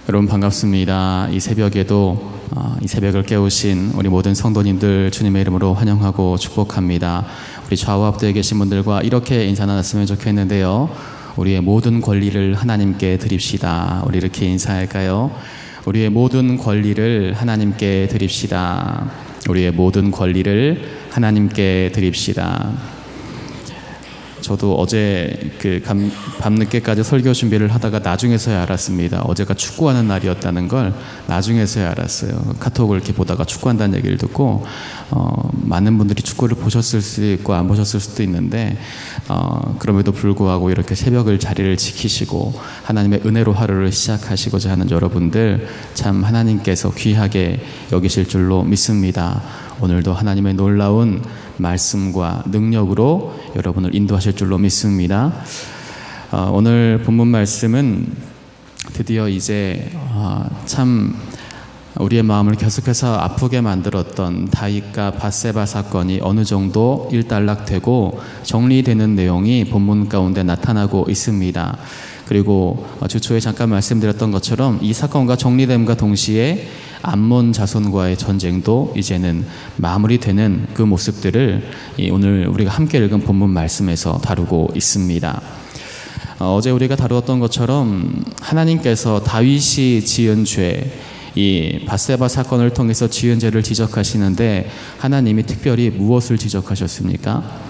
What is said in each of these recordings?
여러분 반갑습니다. 이 새벽에도 이 새벽을 깨우신 우리 모든 성도님들 주님의 이름으로 환영하고 축복합니다. 우리 좌우합도에 계신 분들과 이렇게 인사 나눴으면 좋겠는데요. 우리의 모든 권리를 하나님께 드립시다. 우리 이렇게 인사할까요? 우리의 모든 권리를 하나님께 드립시다. 우리의 모든 권리를 하나님께 드립시다. 저도 어제 밤늦게까지 설교 준비를 하다가 나중에서야 알았습니다. 어제가 축구하는 날이었다는 걸 나중에서야 알았어요. 카톡을 이렇게 보다가 축구한다는 얘기를 듣고 많은 분들이 축구를 보셨을 수도 있고 안 보셨을 수도 있는데 그럼에도 불구하고 이렇게 새벽을 자리를 지키시고 하나님의 은혜로 하루를 시작하시고자 하는 여러분들 참 하나님께서 귀하게 여기실 줄로 믿습니다. 오늘도 하나님의 놀라운 말씀과 능력으로 여러분을 인도하실 줄로 믿습니다. 오늘 본문 말씀은 드디어 이제 참 우리의 마음을 계속해서 아프게 만들었던 다윗과 밧세바 사건이 어느 정도 일단락되고 정리되는 내용이 본문 가운데 나타나고 있습니다. 그리고 주초에 잠깐 말씀드렸던 것처럼 이 사건과 정리됨과 동시에 암몬 자손과의 전쟁도 이제는 마무리되는 그 모습들을 오늘 우리가 함께 읽은 본문 말씀에서 다루고 있습니다. 어제 우리가 다루었던 것처럼 하나님께서 다윗이 지은 죄, 이 밧세바 사건을 통해서 지은 죄를 지적하시는데 하나님이 특별히 무엇을 지적하셨습니까?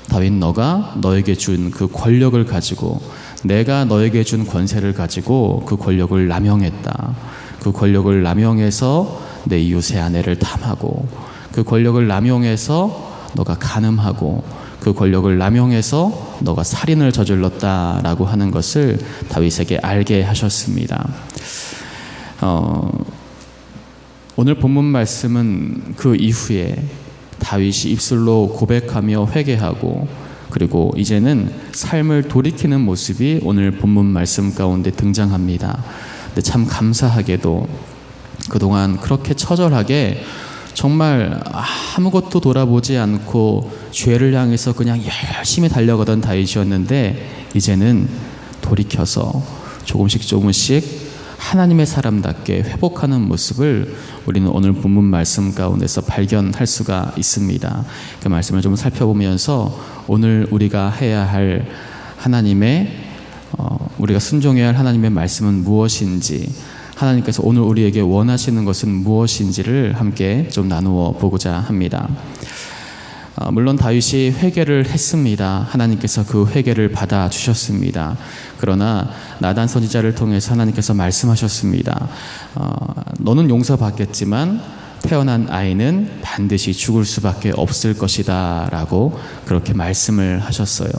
다윗 너가 너에게 준 그 권력을 가지고 내가 너에게 준 권세를 가지고 그 권력을 남용했다. 그 권력을 남용해서 내 이웃의 아내를 탐하고 그 권력을 남용해서 너가 간음하고 그 권력을 남용해서 너가 살인을 저질렀다라고 하는 것을 다윗에게 알게 하셨습니다. 오늘 본문 말씀은 그 이후에 다윗이 입술로 고백하며 회개하고 그리고 이제는 삶을 돌이키는 모습이 오늘 본문 말씀 가운데 등장합니다. 근데 참 감사하게도 그동안 그렇게 처절하게 정말 아무것도 돌아보지 않고 죄를 향해서 그냥 열심히 달려가던 다윗이었는데 이제는 돌이켜서 조금씩 하나님의 사람답게 회복하는 모습을 우리는 오늘 본문 말씀 가운데서 발견할 수가 있습니다. 그 말씀을 좀 살펴보면서 오늘 우리가 해야 할 하나님의 우리가 순종해야 할 하나님의 말씀은 무엇인지, 하나님께서 오늘 우리에게 원하시는 것은 무엇인지를 함께 좀 나누어 보고자 합니다. 물론 다윗이 회개를 했습니다. 하나님께서 그 회개를 받아주셨습니다. 그러나 나단 선지자를 통해서 하나님께서 말씀하셨습니다. 너는 용서받겠지만 태어난 아이는 반드시 죽을 수밖에 없을 것이다 라고 그렇게 말씀을 하셨어요.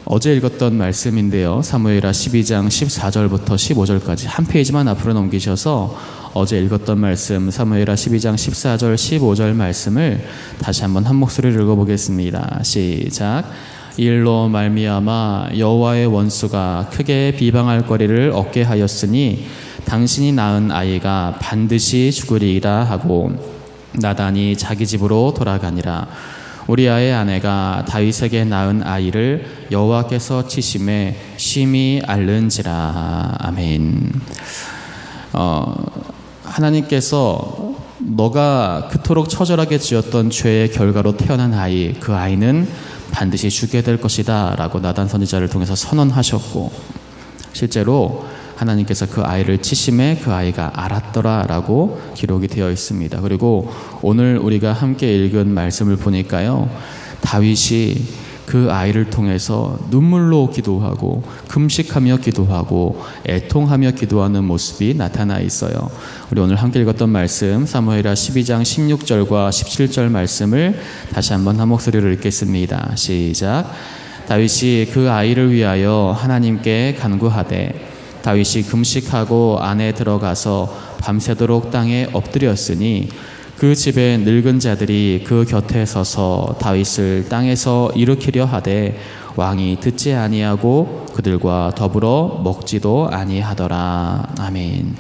어제 읽었던 말씀인데요. 사무엘하 12장 14절부터 15절까지 한 페이지만 앞으로 넘기셔서 어제 읽었던 말씀 사무엘하 12장 14절 15절 말씀을 다시 한번 한 목소리를 읽어보겠습니다. 시작. 이 일로 말미암아 여호와의 원수가 크게 비방할 거리를 얻게 하였으니 당신이 낳은 아이가 반드시 죽으리이다 하고 나단이 자기 집으로 돌아가니라. 우리아의 아내가 다윗에게 낳은 아이를 여호와께서 치심에 심히 앓는지라. 아멘. 하나님께서 너가 그토록 처절하게 지었던 죄의 결과로 태어난 아이, 그 아이는 반드시 죽게 될 것이다 라고 나단 선지자를 통해서 선언하셨고 실제로 하나님께서 그 아이를 치심에 그 아이가 앓았더라 라고 기록이 되어 있습니다. 그리고 오늘 우리가 함께 읽은 말씀을 보니까요, 다윗이 그 아이를 통해서 눈물로 기도하고 금식하며 기도하고 애통하며 기도하는 모습이 나타나 있어요. 우리 오늘 함께 읽었던 말씀 사무엘하 12장 16절과 17절 말씀을 다시 한번 한 목소리로 읽겠습니다. 시작. 다윗이 그 아이를 위하여 하나님께 간구하되 다윗이 금식하고 안에 들어가서 밤새도록 땅에 엎드렸으니 그 집에 늙은 자들이 그 곁에 서서 다윗을 땅에서 일으키려 하되 왕이 듣지 아니하고 그들과 더불어 먹지도 아니하더라. 아멘.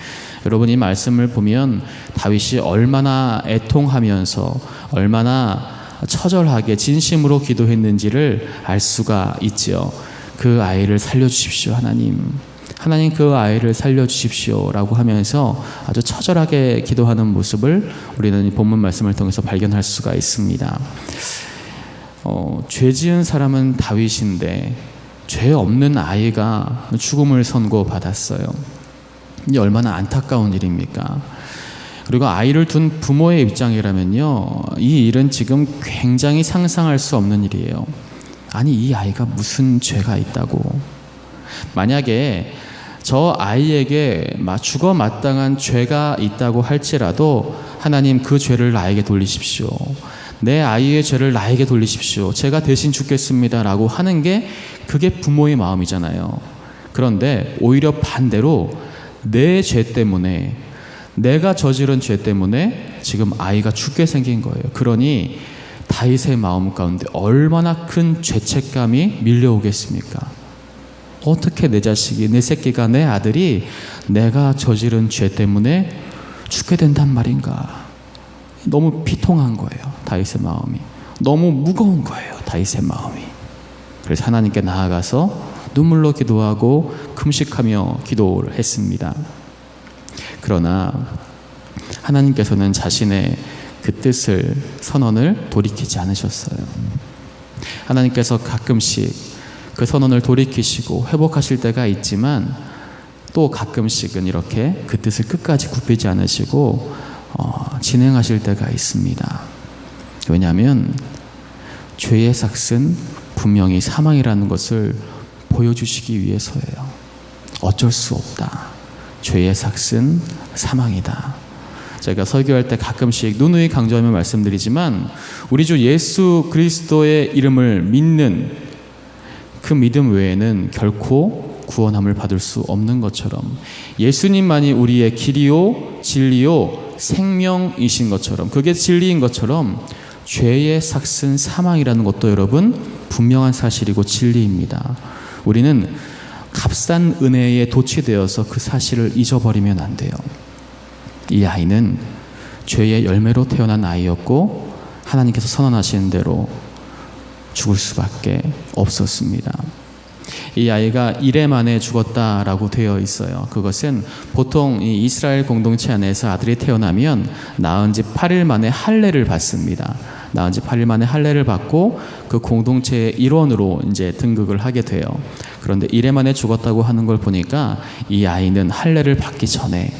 여러분, 이 말씀을 보면 다윗이 얼마나 애통하면서 얼마나 처절하게 진심으로 기도했는지를 알 수가 있지요. 그 아이를 살려주십시오 하나님. 하나님 그 아이를 살려주십시오라고 하면서 아주 처절하게 기도하는 모습을 우리는 이 본문 말씀을 통해서 발견할 수가 있습니다. 죄 지은 사람은 다윗인데 죄 없는 아이가 죽음을 선고받았어요. 이게 얼마나 안타까운 일입니까? 그리고 아이를 둔 부모의 입장이라면요, 이 일은 지금 굉장히 상상할 수 없는 일이에요. 아니, 이 아이가 무슨 죄가 있다고? 만약에 저 아이에게 죽어 마땅한 죄가 있다고 할지라도 하나님 그 죄를 나에게 돌리십시오. 내 아이의 죄를 나에게 돌리십시오. 제가 대신 죽겠습니다 라고 하는 게 그게 부모의 마음이잖아요. 그런데 오히려 반대로 내 죄 때문에, 내가 저지른 죄 때문에 지금 아이가 죽게 생긴 거예요. 그러니 다윗의 마음 가운데 얼마나 큰 죄책감이 밀려오겠습니까? 어떻게 내 자식이, 내 새끼가, 내 아들이 내가 저지른 죄 때문에 죽게 된단 말인가? 너무 비통한 거예요. 다윗의 마음이 너무 무거운 거예요. 다윗의 마음이. 그래서 하나님께 나아가서 눈물로 기도하고 금식하며 기도를 했습니다. 그러나 하나님께서는 자신의 그 뜻을, 선언을 돌이키지 않으셨어요. 하나님께서 가끔씩 그 선언을 돌이키시고 회복하실 때가 있지만 또 가끔씩은 이렇게 그 뜻을 끝까지 굽히지 않으시고 진행하실 때가 있습니다. 왜냐하면 죄의 삭은 분명히 사망이라는 것을 보여주시기 위해서예요. 어쩔 수 없다. 죄의 삭은 사망이다. 제가 설교할 때 가끔씩 누누이 강조하며 말씀드리지만 우리 주 예수 그리스도의 이름을 믿는 그 믿음 외에는 결코 구원함을 받을 수 없는 것처럼, 예수님만이 우리의 길이요 진리요 생명이신 것처럼, 그게 진리인 것처럼 죄의 삭은 사망이라는 것도 여러분 분명한 사실이고 진리입니다. 우리는 값싼 은혜에 도취되어서 그 사실을 잊어버리면 안 돼요. 이 아이는 죄의 열매로 태어난 아이였고 하나님께서 선언하시는 대로 죽을 수밖에 없었습니다. 이 아이가 이래 만에 죽었다라고 되어 있어요. 그것은 보통 이 이스라엘 공동체 안에서 아들이 태어나면 낳은 지 8일 만에 할례를 받습니다. 낳은 지 8일 만에 할례를 받고 그 공동체의 일원으로 이제 등극을 하게 돼요. 그런데 이래 만에 죽었다고 하는 걸 보니까 이 아이는 할례를 받기 전에,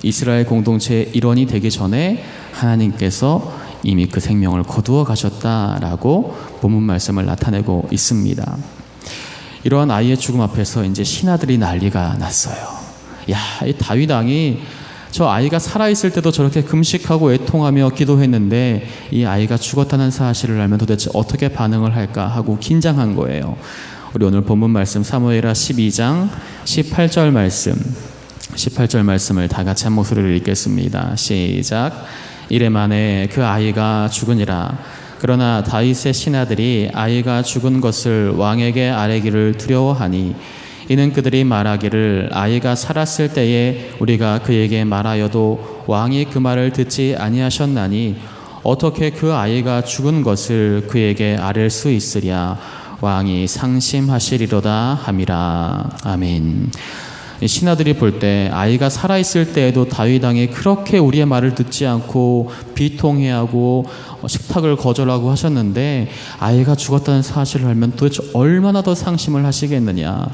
이스라엘 공동체의 일원이 되기 전에 하나님께서 이미 그 생명을 거두어 가셨다라고 본문 말씀을 나타내고 있습니다. 이러한 아이의 죽음 앞에서 이제 신하들이 난리가 났어요. 야, 이 다윗 왕이 저 아이가 살아있을 때도 저렇게 금식하고 애통하며 기도했는데 이 아이가 죽었다는 사실을 알면 도대체 어떻게 반응을 할까 하고 긴장한 거예요. 우리 오늘 본문 말씀 사무엘하 12장 18절 말씀, 18절 말씀을 다 같이 한 목소리로 읽겠습니다. 시작. 이래 만에 그 아이가 죽으니라. 그러나 다윗의 신하들이 아이가 죽은 것을 왕에게 아뢰기를 두려워하니, 이는 그들이 말하기를 아이가 살았을 때에 우리가 그에게 말하여도 왕이 그 말을 듣지 아니하셨나니 어떻게 그 아이가 죽은 것을 그에게 아뢰 수 있으랴. 왕이 상심하시리로다 함이라. 아멘. 신하들이 볼 때 아이가 살아있을 때에도 다윗 왕이 그렇게 우리의 말을 듣지 않고 비통해하고 식탁을 거절하고 하셨는데 아이가 죽었다는 사실을 알면 도대체 얼마나 더 상심을 하시겠느냐.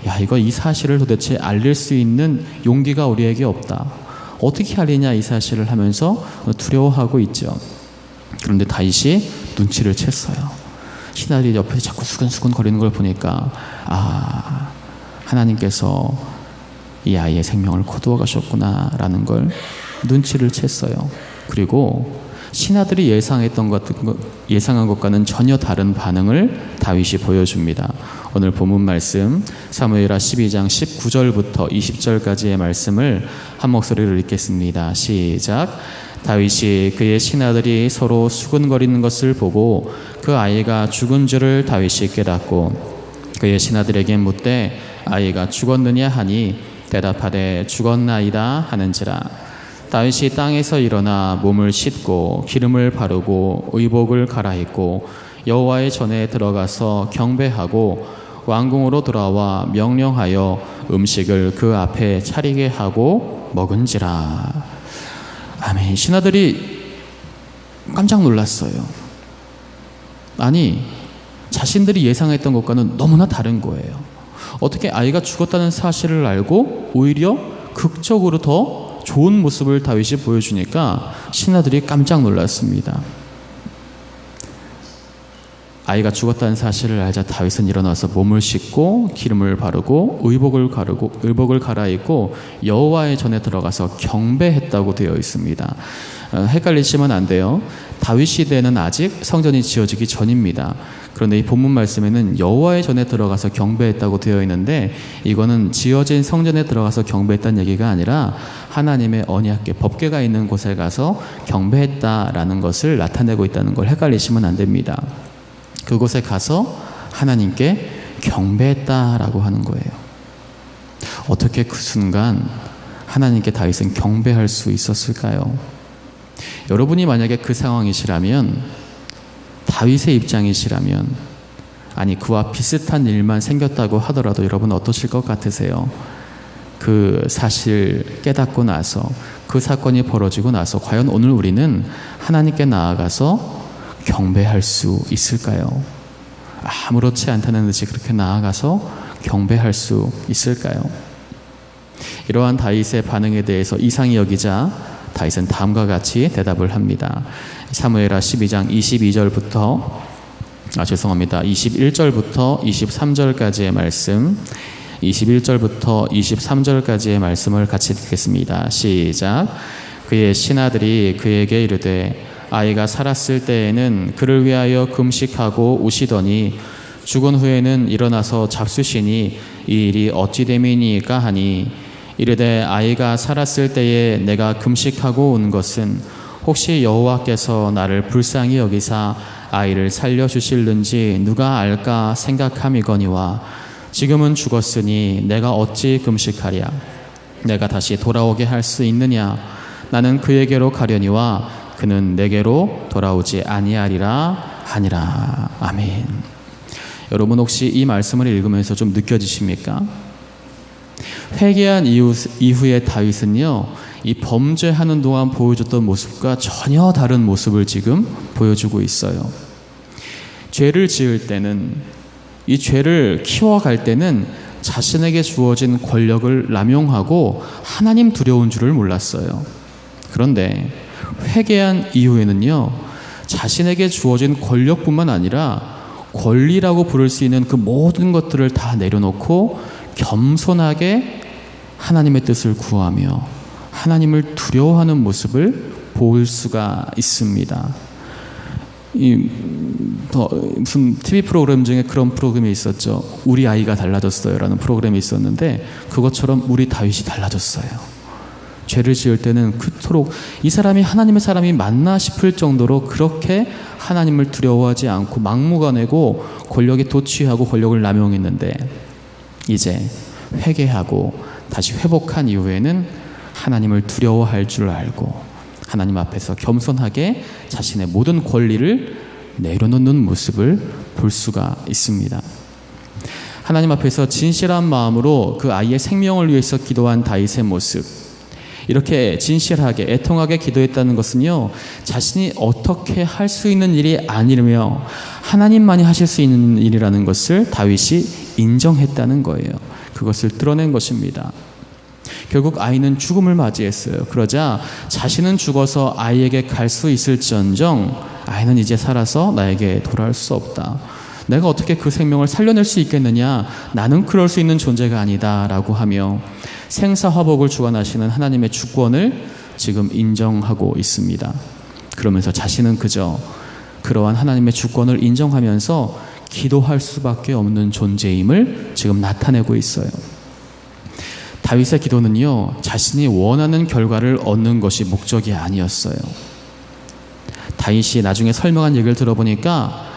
야, 이 사실을 도대체 알릴 수 있는 용기가 우리에게 없다. 어떻게 알리냐 이 사실을 하면서 두려워하고 있죠. 그런데 다윗이 눈치를 챘어요. 신하들이 옆에서 자꾸 수근수근 거리는 걸 보니까 하나님께서 이 아이의 생명을 거두어 가셨구나 라는 걸 눈치를 챘어요. 그리고 신하들이 예상한 것과는 전혀 다른 반응을 다윗이 보여줍니다. 오늘 본문 말씀 사무엘하 12장 19절부터 20절까지의 말씀을 한 목소리로 읽겠습니다. 시작. 다윗이 그의 신하들이 서로 수근거리는 것을 보고 그 아이가 죽은 줄을 다윗이 깨닫고 그의 신하들에게 묻되 아이가 죽었느냐 하니 대답하되 죽었나이다 하는지라. 다윗이 땅에서 일어나 몸을 씻고 기름을 바르고 의복을 갈아입고 여호와의 전에 들어가서 경배하고 왕궁으로 돌아와 명령하여 음식을 그 앞에 차리게 하고 먹은지라. 아멘. 신하들이 깜짝 놀랐어요. 아니, 자신들이 예상했던 것과는 너무나 다른 거예요. 어떻게 아이가 죽었다는 사실을 알고 오히려 극적으로 더 좋은 모습을 다윗이 보여주니까 신하들이 깜짝 놀랐습니다. 아이가 죽었다는 사실을 알자 다윗은 일어나서 몸을 씻고 기름을 바르고 의복을 갈아입고 여호와의 전에 들어가서 경배했다고 되어 있습니다. 헷갈리시면 안 돼요. 다윗 시대에는 아직 성전이 지어지기 전입니다. 그런데 이 본문 말씀에는 여호와의 전에 들어가서 경배했다고 되어 있는데, 이거는 지어진 성전에 들어가서 경배했다는 얘기가 아니라 하나님의 언약궤, 법궤가 있는 곳에 가서 경배했다라는 것을 나타내고 있다는 걸 헷갈리시면 안 됩니다. 그곳에 가서 하나님께 경배했다라고 하는 거예요. 어떻게 그 순간 하나님께 다윗은 경배할 수 있었을까요? 여러분이 만약에 그 상황이시라면, 다윗의 입장이시라면, 아니 그와 비슷한 일만 생겼다고 하더라도 여러분 어떠실 것 같으세요? 그 사실 깨닫고 나서, 그 사건이 벌어지고 나서 과연 오늘 우리는 하나님께 나아가서 경배할 수 있을까요? 아무렇지 않다는 듯이 그렇게 나아가서 경배할 수 있을까요? 이러한 다윗의 반응에 대해서 이상히 여기자 다윗은 다음과 같이 대답을 합니다. 사무엘하 12장 21절부터 23절까지의 말씀, 21절부터 23절까지의 말씀을 같이 듣겠습니다. 시작. 그의 신하들이 그에게 이르되 아이가 살았을 때에는 그를 위하여 금식하고 우시더니 죽은 후에는 일어나서 잡수시니 이 일이 어찌 됨이니까 하니, 이르되 아이가 살았을 때에 내가 금식하고 온 것은 혹시 여호와께서 나를 불쌍히 여기사 아이를 살려주실는지 누가 알까 생각함이거니와, 지금은 죽었으니 내가 어찌 금식하랴? 내가 다시 돌아오게 할 수 있느냐? 나는 그에게로 가려니와 그는 내게로 돌아오지 아니하리라 하니라. 아멘. 여러분 혹시 이 말씀을 읽으면서 좀 느껴지십니까? 회개한 이후에 다윗은요, 이 범죄하는 동안 보여줬던 모습과 전혀 다른 모습을 지금 보여주고 있어요. 죄를 지을 때는, 이 죄를 키워갈 때는 자신에게 주어진 권력을 남용하고 하나님 두려운 줄을 몰랐어요. 그런데 회개한 이후에는요, 자신에게 주어진 권력뿐만 아니라 권리라고 부를 수 있는 그 모든 것들을 다 내려놓고 겸손하게 하나님의 뜻을 구하며 하나님을 두려워하는 모습을 볼 수가 있습니다. 무슨 TV 프로그램 중에 그런 프로그램이 있었죠. 우리 아이가 달라졌어요 라는 프로그램이 있었는데, 그것처럼 우리 다윗이 달라졌어요. 죄를 지을 때는 그토록 이 사람이 하나님의 사람이 맞나 싶을 정도로 그렇게 하나님을 두려워하지 않고 막무가내고 권력에 도취하고 권력을 남용했는데, 이제 회개하고 다시 회복한 이후에는 하나님을 두려워할 줄 알고 하나님 앞에서 겸손하게 자신의 모든 권리를 내려놓는 모습을 볼 수가 있습니다. 하나님 앞에서 진실한 마음으로 그 아이의 생명을 위해서 기도한 다윗의 모습, 이렇게 진실하게 애통하게 기도했다는 것은요, 자신이 어떻게 할 수 있는 일이 아니며 하나님만이 하실 수 있는 일이라는 것을 다윗이 인정했다는 거예요. 그것을 드러낸 것입니다. 결국 아이는 죽음을 맞이했어요. 그러자 자신은 죽어서 아이에게 갈 수 있을지언정 아이는 이제 살아서 나에게 돌아올 수 없다. 내가 어떻게 그 생명을 살려낼 수 있겠느냐? 나는 그럴 수 있는 존재가 아니다 라고 하며 생사화복을 주관하시는 하나님의 주권을 지금 인정하고 있습니다. 그러면서 자신은 그저 그러한 하나님의 주권을 인정하면서 기도할 수밖에 없는 존재임을 지금 나타내고 있어요. 다윗의 기도는요, 자신이 원하는 결과를 얻는 것이 목적이 아니었어요. 다윗이 나중에 설명한 얘기를 들어보니까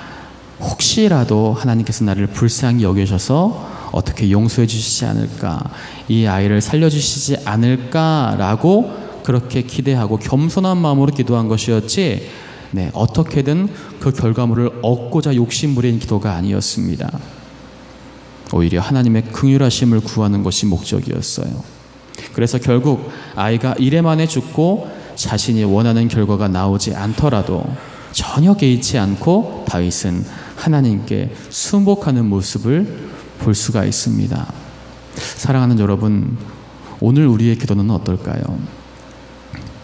혹시라도 하나님께서 나를 불쌍히 여기셔서 어떻게 용서해 주시지 않을까, 이 아이를 살려주시지 않을까라고 그렇게 기대하고 겸손한 마음으로 기도한 것이었지, 어떻게든 그 결과물을 얻고자 욕심부린 기도가 아니었습니다. 오히려 하나님의 긍휼하심을 구하는 것이 목적이었어요. 그래서 결국 아이가 이래 만에 죽고 자신이 원하는 결과가 나오지 않더라도 전혀 개의치 않고 다윗은 하나님께 순복하는 모습을 볼 수가 있습니다. 사랑하는 여러분, 오늘 우리의 기도는 어떨까요?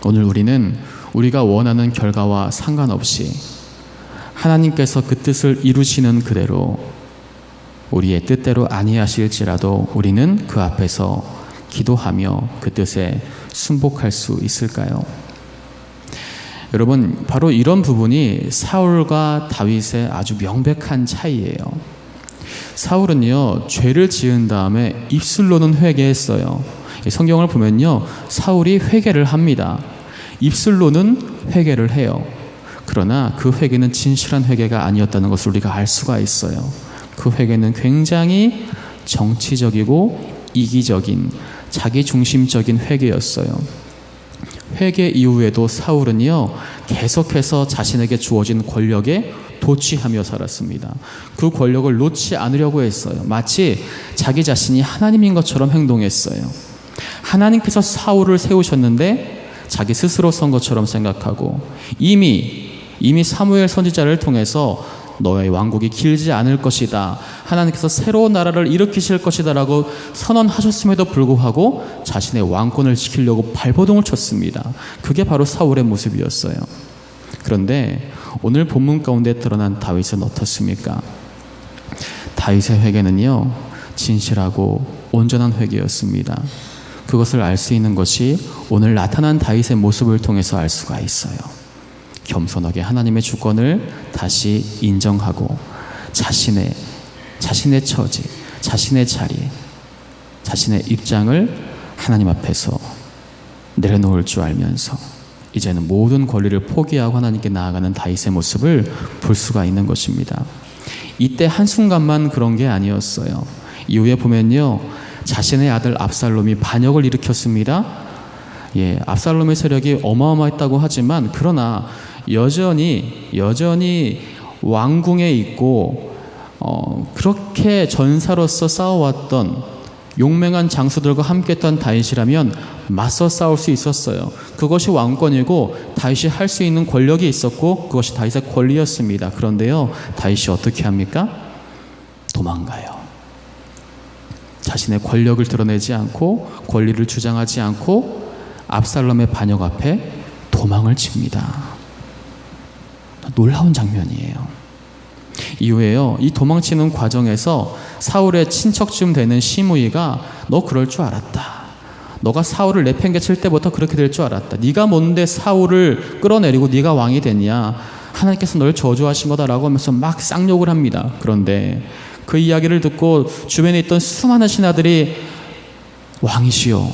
오늘 우리는 우리가 원하는 결과와 상관없이 하나님께서 그 뜻을 이루시는 그대로 우리의 뜻대로 아니하실지라도 우리는 그 앞에서 기도하며 그 뜻에 순복할 수 있을까요? 여러분, 바로 이런 부분이 사울과 다윗의 아주 명백한 차이예요. 사울은요, 죄를 지은 다음에 입술로는 회개했어요. 성경을 보면요, 사울이 회개를 합니다. 입술로는 회개를 해요. 그러나 그 회개는 진실한 회개가 아니었다는 것을 우리가 알 수가 있어요. 그 회개는 굉장히 정치적이고 이기적인 자기중심적인 회개였어요. 회개 이후에도 사울은요, 계속해서 자신에게 주어진 권력에 도취하며 살았습니다. 그 권력을 놓지 않으려고 했어요. 마치 자기 자신이 하나님인 것처럼 행동했어요. 하나님께서 사울을 세우셨는데 자기 스스로 선 것처럼 생각하고 이미 사무엘 선지자를 통해서 너의 왕국이 길지 않을 것이다, 하나님께서 새로운 나라를 일으키실 것이다 라고 선언하셨음에도 불구하고 자신의 왕권을 지키려고 발버둥을 쳤습니다. 그게 바로 사울의 모습이었어요. 그런데 오늘 본문 가운데 드러난 다윗은 어떻습니까? 다윗의 회개는요, 진실하고 온전한 회개였습니다. 그것을 알 수 있는 것이 오늘 나타난 다윗의 모습을 통해서 알 수가 있어요. 겸손하게 하나님의 주권을 다시 인정하고 자신의 처지, 자신의 자리, 자신의 입장을 하나님 앞에서 내려놓을 줄 알면서 이제는 모든 권리를 포기하고 하나님께 나아가는 다윗의 모습을 볼 수가 있는 것입니다. 이때 한순간만 그런 게 아니었어요. 이후에 보면요, 자신의 아들 압살롬이 반역을 일으켰습니다. 압살롬의 세력이 어마어마했다고 하지만 그러나 여전히 왕궁에 있고 그렇게 전사로서 싸워왔던 용맹한 장수들과 함께했던 다윗이라면 맞서 싸울 수 있었어요. 그것이 왕권이고 다윗이 할 수 있는 권력이 있었고 그것이 다윗의 권리였습니다. 그런데요, 다윗이 어떻게 합니까? 도망가요. 자신의 권력을 드러내지 않고 권리를 주장하지 않고 압살롬의 반역 앞에 도망을 칩니다. 놀라운 장면이에요. 이후에요, 이 도망치는 과정에서 사울의 친척쯤 되는 시므이가 너 그럴 줄 알았다. 너가 사울을 내팽개칠 때부터 그렇게 될 줄 알았다. 네가 뭔데 사울을 끌어내리고 네가 왕이 됐냐. 하나님께서 널 저주하신 거다라고 하면서 막 쌍욕을 합니다. 그런데 그 이야기를 듣고 주변에 있던 수많은 신하들이 왕이시여,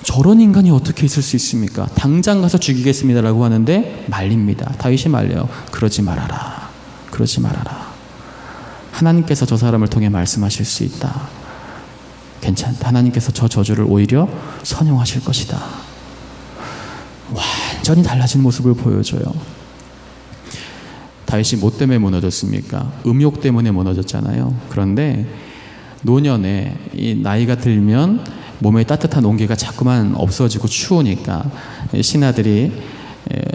저런 인간이 어떻게 있을 수 있습니까? 당장 가서 죽이겠습니다라고 하는데 말립니다. 다윗이 말려요. 그러지 말아라. 그러지 말아라. 하나님께서 저 사람을 통해 말씀하실 수 있다. 괜찮다. 하나님께서 저 저주를 오히려 선용하실 것이다. 완전히 달라진 모습을 보여줘요. 다윗이 뭐 때문에 무너졌습니까? 음욕 때문에 무너졌잖아요. 그런데 노년에 이 나이가 들면 몸에 따뜻한 온기가 자꾸만 없어지고 추우니까 신하들이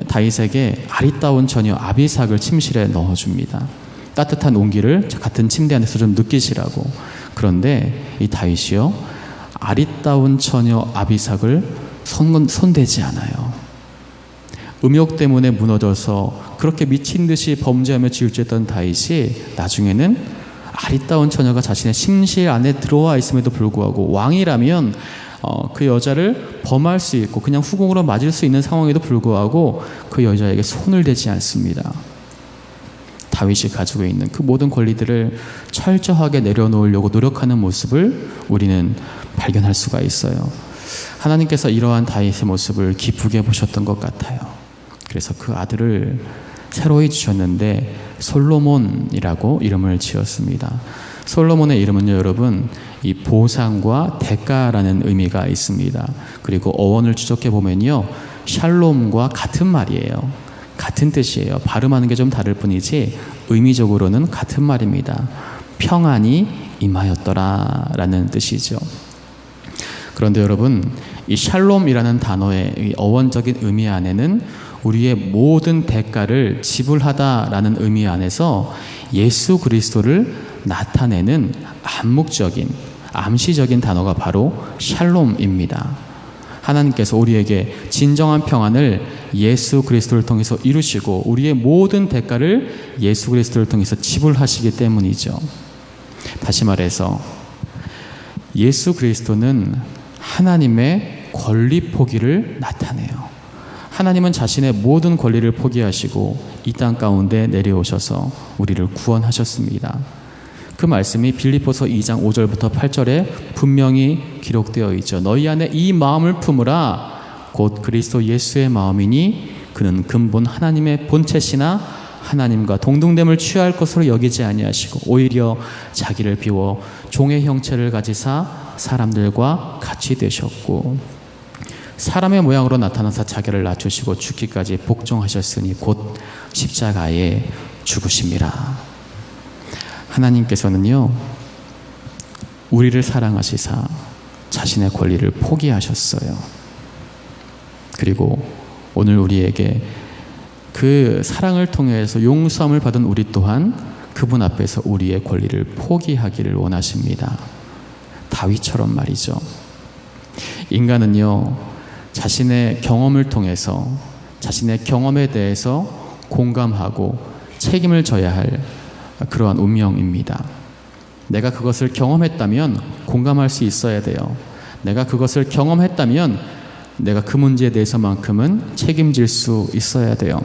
다윗에게 아리따운 처녀 아비삭을 침실에 넣어줍니다. 따뜻한 온기를 같은 침대 안에서 좀 느끼시라고. 그런데 이 다윗이요, 아리따운 처녀 아비삭을 손대지 않아요. 음욕 때문에 무너져서 그렇게 미친 듯이 범죄하며 질주했던 다윗이 나중에는 아리따운 처녀가 자신의 침실 안에 들어와 있음에도 불구하고 왕이라면 그 여자를 범할 수 있고 그냥 후궁으로 맞을 수 있는 상황에도 불구하고 그 여자에게 손을 대지 않습니다. 다윗이 가지고 있는 그 모든 권리들을 철저하게 내려놓으려고 노력하는 모습을 우리는 발견할 수가 있어요. 하나님께서 이러한 다윗의 모습을 기쁘게 보셨던 것 같아요. 그래서 그 아들을 새로이 주셨는데 솔로몬이라고 이름을 지었습니다. 솔로몬의 이름은요, 여러분, 이 보상과 대가라는 의미가 있습니다. 그리고 어원을 추적해 보면요, 샬롬과 같은 말이에요. 같은 뜻이에요. 발음하는 게 좀 다를 뿐이지 의미적으로는 같은 말입니다. 평안이 임하였더라라는 뜻이죠. 그런데 여러분, 이 샬롬이라는 단어의 이 어원적인 의미 안에는 우리의 모든 대가를 지불하다라는 의미 안에서 예수 그리스도를 나타내는 암묵적인, 암시적인 단어가 바로 샬롬입니다. 하나님께서 우리에게 진정한 평안을 예수 그리스도를 통해서 이루시고 우리의 모든 대가를 예수 그리스도를 통해서 지불하시기 때문이죠. 다시 말해서 예수 그리스도는 하나님의 권리 포기를 나타내요. 하나님은 자신의 모든 권리를 포기하시고 이 땅 가운데 내려오셔서 우리를 구원하셨습니다. 그 말씀이 빌립보서 2장 5절부터 8절에 분명히 기록되어 있죠. 너희 안에 이 마음을 품으라. 곧 그리스도 예수의 마음이니 그는 근본 하나님의 본체시나 하나님과 동등됨을 취할 것으로 여기지 아니하시고 오히려 자기를 비워 종의 형체를 가지사 사람들과 같이 되셨고 사람의 모양으로 나타나사 자기를 낮추시고 죽기까지 복종하셨으니 곧 십자가에 죽으심이라. 하나님께서는요, 우리를 사랑하시사 자신의 권리를 포기하셨어요. 그리고 오늘 우리에게 그 사랑을 통해서 용서함을 받은 우리 또한 그분 앞에서 우리의 권리를 포기하기를 원하십니다. 다윗처럼 말이죠. 인간은요, 자신의 경험을 통해서 자신의 경험에 대해서 공감하고 책임을 져야 할 그러한 운명입니다. 내가 그것을 경험했다면 공감할 수 있어야 돼요. 내가 그것을 경험했다면 내가 그 문제에 대해서만큼은 책임질 수 있어야 돼요.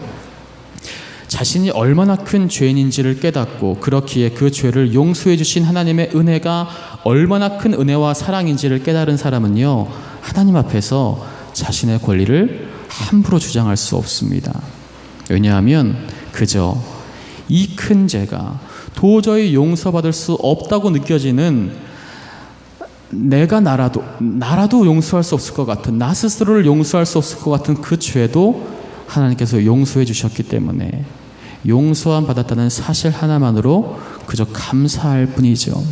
자신이 얼마나 큰 죄인인지를 깨닫고 그렇기에 그 죄를 용서해 주신 하나님의 은혜가 얼마나 큰 은혜와 사랑인지를 깨달은 사람은요, 하나님 앞에서 자신의 권리를 함부로 주장할 수 없습니다. 왜냐하면 그저 이 큰 죄가 도저히 용서받을 수 없다고 느껴지는 내가 나라도 용서할 수 없을 것 같은, 나 스스로를 용서할 수 없을 것 같은 그 죄도 하나님께서 용서해 주셨기 때문에 용서함 받았다는 사실 하나만으로 그저 감사할 뿐이죠.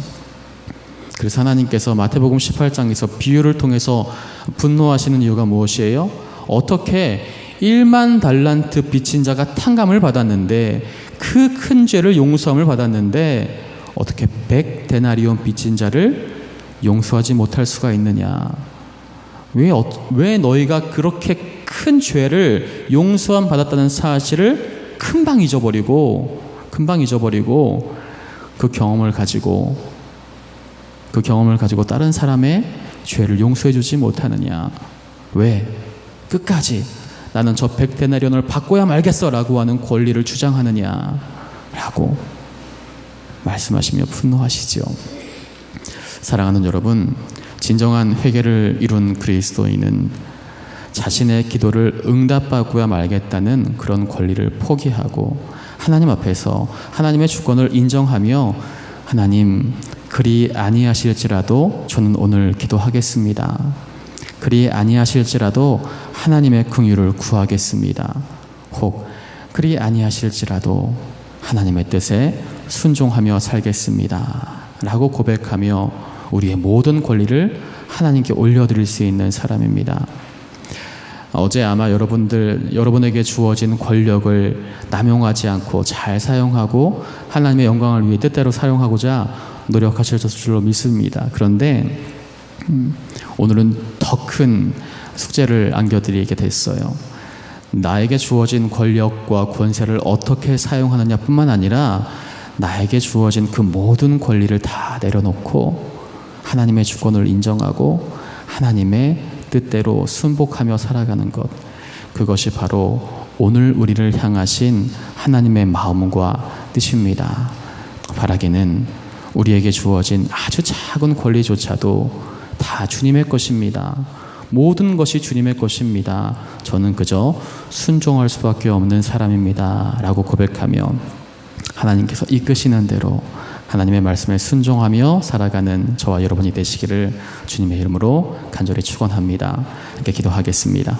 그래서 하나님께서 마태복음 18장에서 비유를 통해서 분노하시는 이유가 무엇이에요? 어떻게 1만 달란트 빚진 자가 탕감을 받았는데 그 큰 죄를 용서함을 받았는데 어떻게 100데나리온 빚진 자를 용서하지 못할 수가 있느냐? 왜 너희가 그렇게 큰 죄를 용서함 받았다는 사실을 금방 잊어버리고 그 경험을 가지고 다른 사람의 죄를 용서해 주지 못하느냐? 왜? 끝까지 나는 저 100데나리온을 받고야 말겠어 라고 하는 권리를 주장하느냐? 라고 말씀하시며 분노하시죠. 사랑하는 여러분, 진정한 회개를 이룬 그리스도인은 자신의 기도를 응답받고야 말겠다는 그런 권리를 포기하고 하나님 앞에서 하나님의 주권을 인정하며 하나님, 그리 아니하실지라도 저는 오늘 기도하겠습니다. 그리 아니하실지라도 하나님의 긍휼을 구하겠습니다. 혹 그리 아니하실지라도 하나님의 뜻에 순종하며 살겠습니다. 라고 고백하며 우리의 모든 권리를 하나님께 올려드릴 수 있는 사람입니다. 어제 아마 여러분에게 주어진 권력을 남용하지 않고 잘 사용하고 하나님의 영광을 위해 뜻대로 사용하고자 노력하실 줄로 믿습니다. 그런데 오늘은 더 큰 숙제를 안겨드리게 됐어요. 나에게 주어진 권력과 권세를 어떻게 사용하느냐 뿐만 아니라 나에게 주어진 그 모든 권리를 다 내려놓고 하나님의 주권을 인정하고 하나님의 뜻대로 순복하며 살아가는 것, 그것이 바로 오늘 우리를 향하신 하나님의 마음과 뜻입니다. 바라기는 우리에게 주어진 아주 작은 권리조차도 다 주님의 것입니다. 모든 것이 주님의 것입니다. 저는 그저 순종할 수밖에 없는 사람입니다. 라고 고백하며 하나님께서 이끄시는 대로 하나님의 말씀에 순종하며 살아가는 저와 여러분이 되시기를 주님의 이름으로 간절히 축원합니다. 이렇게 기도하겠습니다.